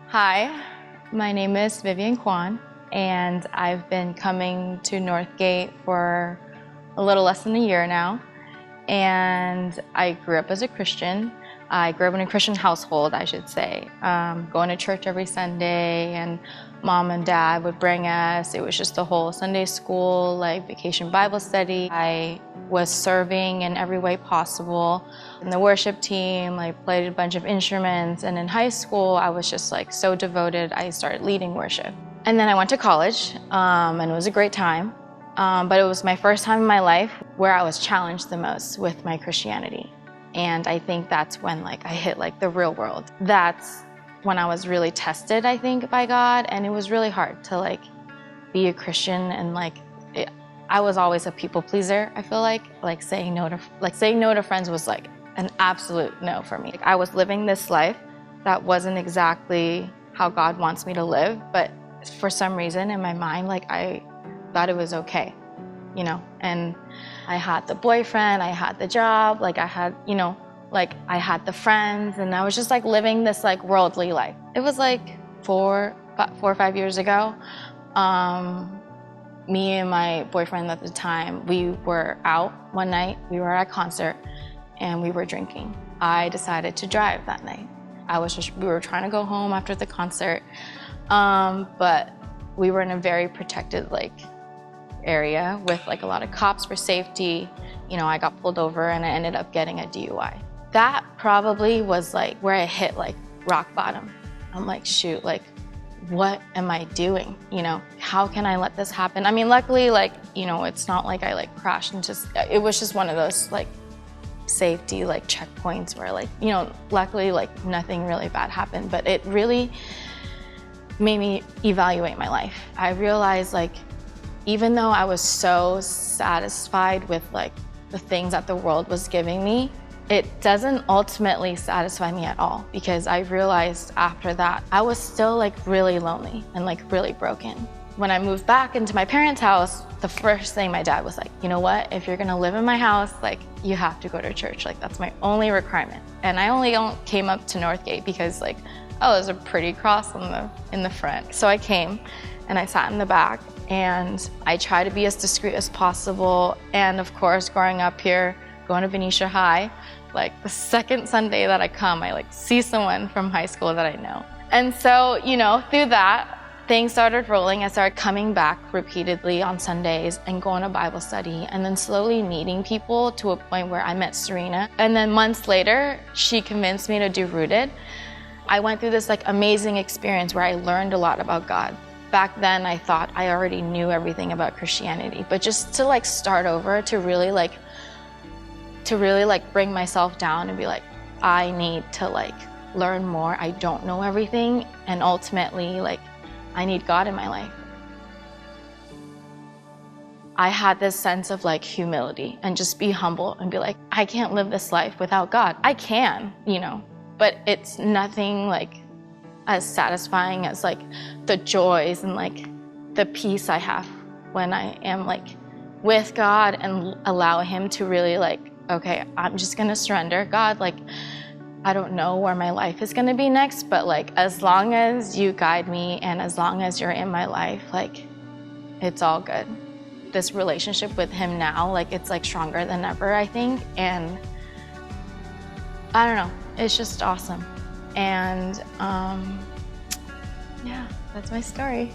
Hi, my name is Vivian and I've been coming to Northgate for a little less than a year now. And I grew up as a Christian. I grew up in a Christian household, I should say, going to church every Sunday, and mom and dad would bring us. It was just the whole Sunday school, like vacation Bible study. I was serving in every way possible. In the worship team, I played a bunch of instruments, and in high school, I was just like so devoted, I started leading worship. And then I went to college, and it was a great time. But it was my first time in my life where I was challenged the most with my Christianity. And I think that's when I hit the real world. That's when I was really tested, I think, by God. And it was really hard to be a Christian, and I was always a people pleaser. I feel like saying no to friends was an absolute no for me. I was living this life that wasn't exactly how God wants me to live, but for some reason in my mind, I thought it was okay, and I had the boyfriend, I had the job, I had, I had the friends, and I was just living this worldly life. It was about 4 or 5 years ago. Me and my boyfriend at the time, we were out one night, we were at a concert, and we were drinking. I decided to drive that night. We were trying to go home after the concert, but we were in a very protected area with a lot of cops for safety. I got pulled over and I ended up getting a DUI. That probably was where I hit rock bottom. I'm shoot, what am I doing? How can I let this happen? I mean, luckily, it's not I crashed and it was just one of those safety checkpoints where luckily nothing really bad happened, but it really made me evaluate my life. I realized even though I was so satisfied with the things that the world was giving me, it doesn't ultimately satisfy me at all, because I realized after that I was still really lonely and really broken. When I moved back into my parents' house, the first thing my dad was you know what, if you're gonna live in my house, you have to go to church. That's my only requirement. And I only came up to Northgate because oh, there's a pretty cross in the front. So I came and I sat in the back, and I try to be as discreet as possible. And of course, growing up here, going to Venetia High, the second Sunday that I come, I see someone from high school that I know. And so, through that, things started rolling. I started coming back repeatedly on Sundays and going to Bible study, and then slowly meeting people to a point where I met Serena. And then months later, she convinced me to do Rooted. I went through this amazing experience where I learned a lot about God. Back then, I thought I already knew everything about Christianity, but just to start over, to really bring myself down and be I need to learn more. I don't know everything, and ultimately I need God in my life. I had this sense of humility and just be humble and be I can't live this life without God. I can, but it's nothing as satisfying as the joys and the peace I have when I am with God and allow Him to really okay, I'm just gonna surrender. God, I don't know where my life is gonna be next, but as long as you guide me and as long as you're in my life, it's all good. This relationship with Him now, it's stronger than ever, I think. And I don't know, it's just awesome. And yeah, that's my story.